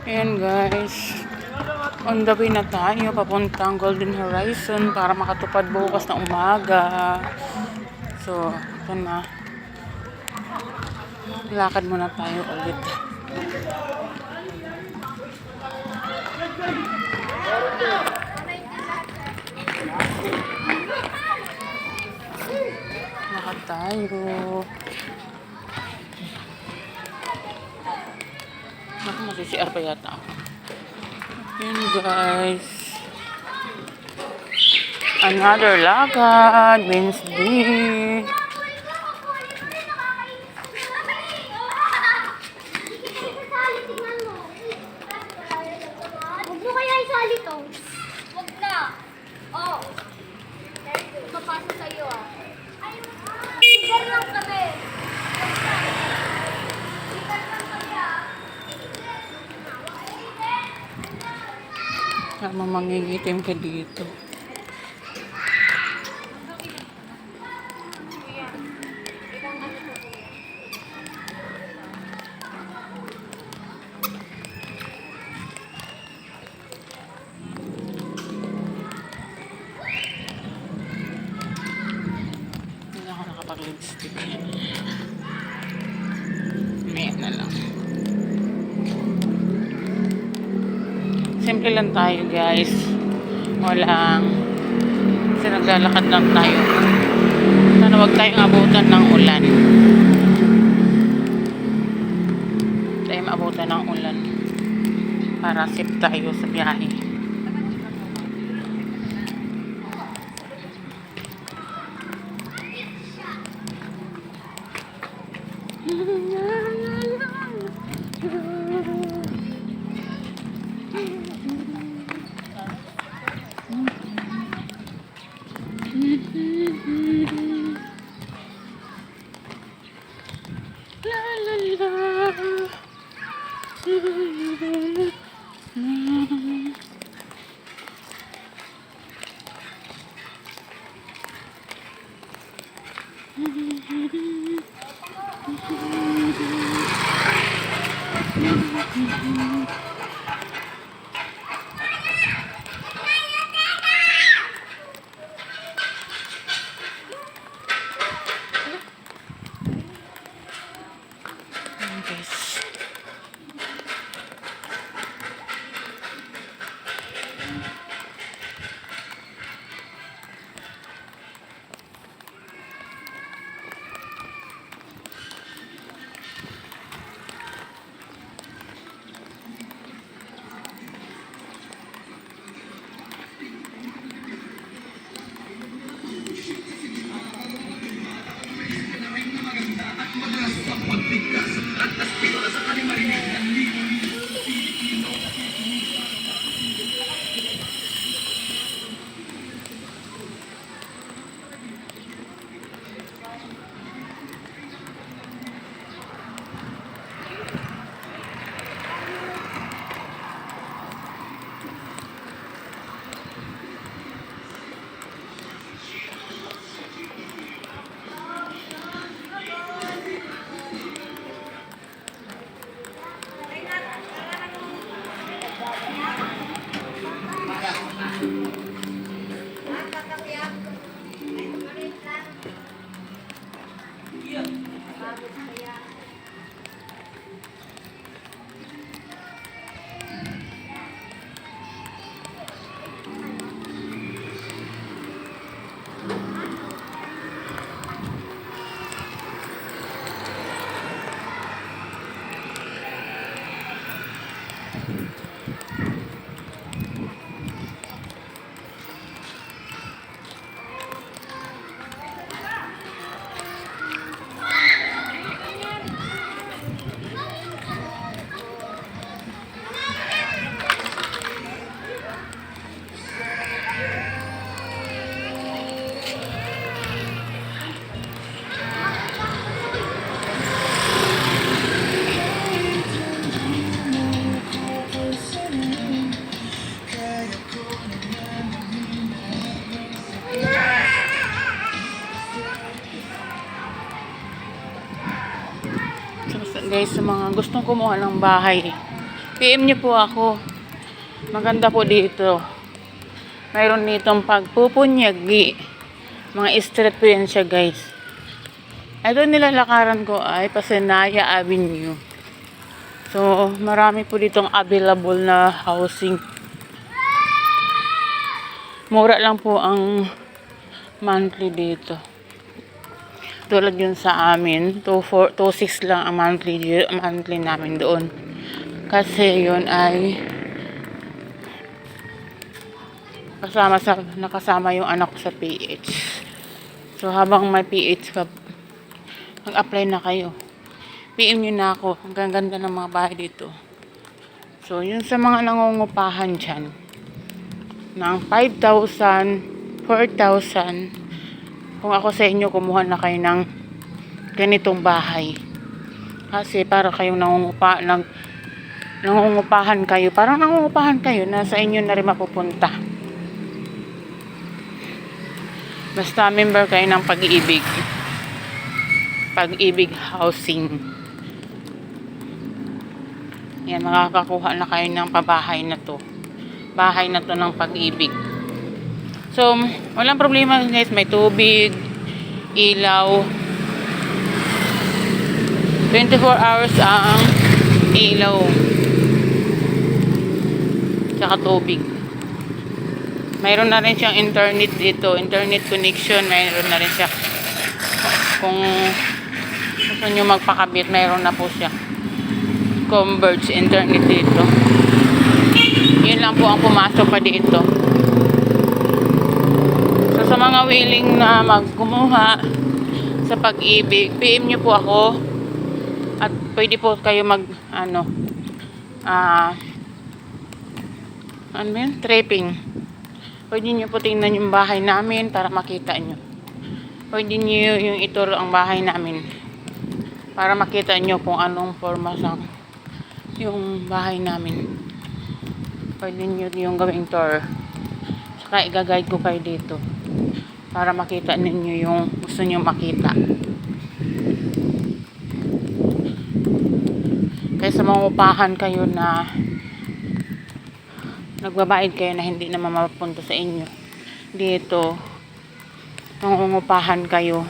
Ayan guys, on the way na tayo papuntang Golden Horizon para makatupad bukas na umaga. So, ito na. Lakad muna tayo ulit. Lakad tayo. Naku, mag-CR pa yata ako. Ayan guys. Another lakad. Wednesday. Huwag mo kaya isali to. Huwag na. Oh. Mapasa sa'yo ah. Sticker lang kami. Sticker lang kami ah. Tama, mangingitim ka dito. Hindi ako nakapag-lipstick. May na lang. Simple lang tayo guys. Walang kasi naglalakad lang tayo. Sana wag tayong abutan ng ulan. Tayo maabutan ng ulan. Para safe tayo sa biyahe. La la la. Guys. Guys, sa mga gustong kumuha ng bahay PM niyo po ako. Maganda po dito. Mayroon ditong pagpupunyagi. Mga street po yan siya, guys. Ito nilalakaran ko ay Pasenaya Avenue. So, marami po ditong available na housing. Mura lang po ang monthly dito. Tulad yun sa amin, 2.6 lang ang monthly namin doon. Kasi yun ay nakasama yung anak ko sa PH. So habang may PH ka, mag-apply na kayo. PM nyo na ako. Ang ganda ng mga bahay dito. So yun sa mga nangungupahan dyan ng 5,000, 4,000. Kung ako sa inyo, kumuha na kayo ng ganitong bahay. Kasi para kayong nangungupahan kayo. Parang nangungupahan kayo na sa inyo na rin mapupunta. Basta member kayo ng Pag-ibig. Pag-ibig Housing. Yan, makakakuha na kayo ng pabahay na to. Bahay na to ng Pag-ibig. So, walang problema guys. May tubig, ilaw. 24 hours ang ilaw. Tsaka tubig. Mayroon na rin siyang internet dito. Internet connection. Mayroon na rin siya. Kung gusto nyo magpakabit, mayroon na po siya. Converge internet dito. Yun lang po ang pumasok pa dito. So, sa mga willing na magkumuha sa Pag-ibig, PM nyo po ako. At pwede po kayo tripping. Pwede nyo po tingnan yung bahay namin para makita nyo. Pwede nyo yung ituro ang bahay namin para makita nyo kung anong forma yung bahay namin. Pwede nyo yung gawing tour. Saka i-guide ko kayo dito para makita ninyo yung gusto nyo makita. Kaysa mangupahan kayo na nagbabayad kayo na hindi naman mapunta sa inyo. Dito, nangungupahan kayo.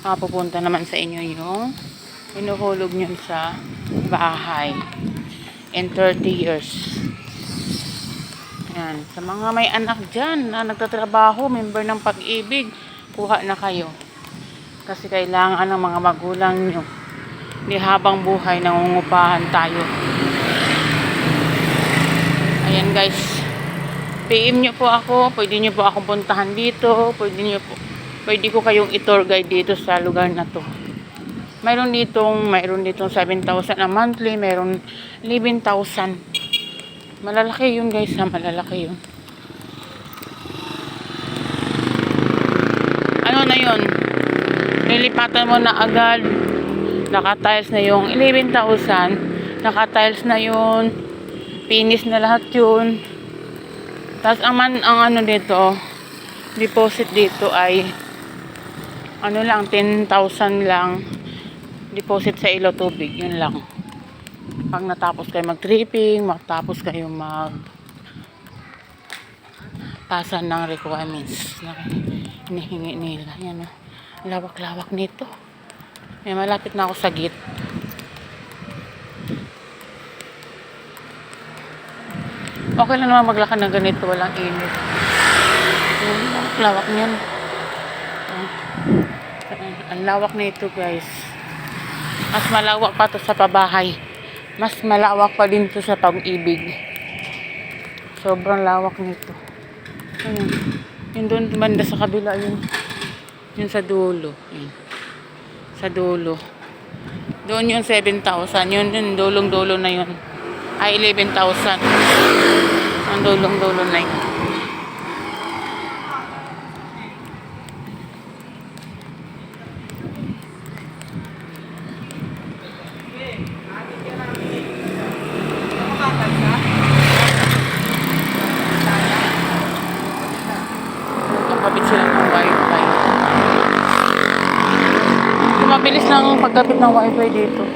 Mapupunta naman sa inyo yung inuhulog nyo sa bahay in 30 years. Yan. Sa mga may anak dyan na nagtatrabaho, member ng Pag-ibig, kuha na kayo. Kasi kailangan ng mga magulang nyo. Di habang buhay, nangungupahan tayo. Ayan guys. PM nyo po ako. Pwede nyo po akong puntahan dito. Pwede ko kayong i-tour guide dito sa lugar na to. Mayroon ditong 7,000 a monthly. Mayroon 11,000. Malalaki yun guys ha. Malalaki yun. Ano na yun? Nilipatan mo na agad. Naka-tiles na yung 11,000. Naka-tiles na yun. Finish na lahat yun. Tapos ang dito, deposit dito ay lang, 10,000 lang. Deposit sa ilaw tubig. Yun lang. Pag natapos kayo mag-tripping, matapos kayo pasa ng requirements na hinihingi nila. Yan o. Lawak-lawak nito. May malapit na ako sa gate. Okay lang naman maglakad ng ganito, walang init. Lawak niyan. Ang lawak nito guys. Mas malawak pa to sa pabahay. Mas malawak pa din to sa Pag-ibig. Sobrang lawak nito. Ayan. Yun doon banda sa kabila yun. Yun sa dulo. Yun. Sa dulo. Doon yung 7,000. Yun dulong-dulo na yun. Ay, 11,000. Ang dulong-dulo na yun. Kapit sila ng wifi. Mabilis lang pagkapit ng wifi dito.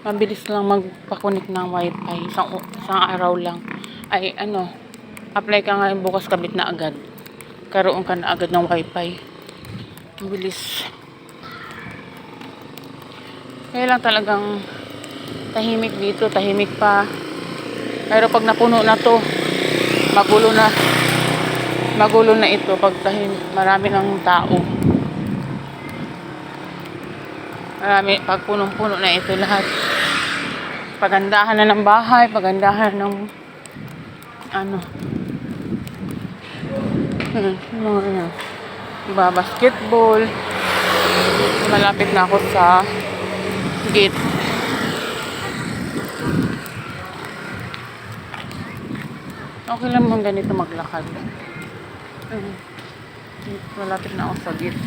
Mabilis lang magpakunik ng wifi. Isang araw lang. Ay ano, apply ka ngayon bukas kabit na agad. Karoon ka na agad ng wifi. Mabilis. Kaya lang talagang tahimik dito, tahimik pa. Pero pag napuno na to, magulo na. Magulo na ito pag marami ng tao. Marami, pag punong-puno na ito lahat. Pagandahan na ng bahay, pagandahan ng ano. Mga ano. Diba, basketball. Malapit na ako sa gate. Okay lang mong ganito maglakad. Malapit na ako sa gate.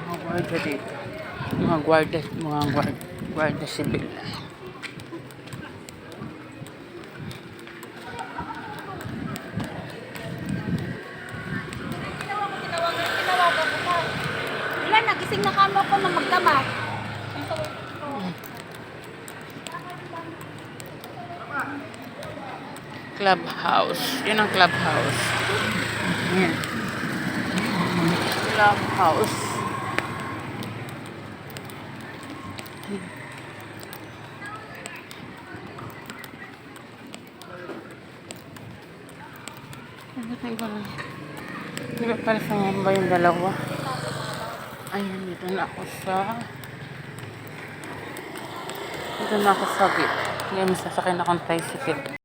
Mga gwardiya dito. Mga gwardiya sibil. Wala, nagising na kamo ko na magdamag. Clubhouse. Yun ang clubhouse. Yan. Clubhouse. Di ba pala sa ba yung dalawa? Ayan, dito na ako sa gate. Ngayon, sasakyan akong tricycle.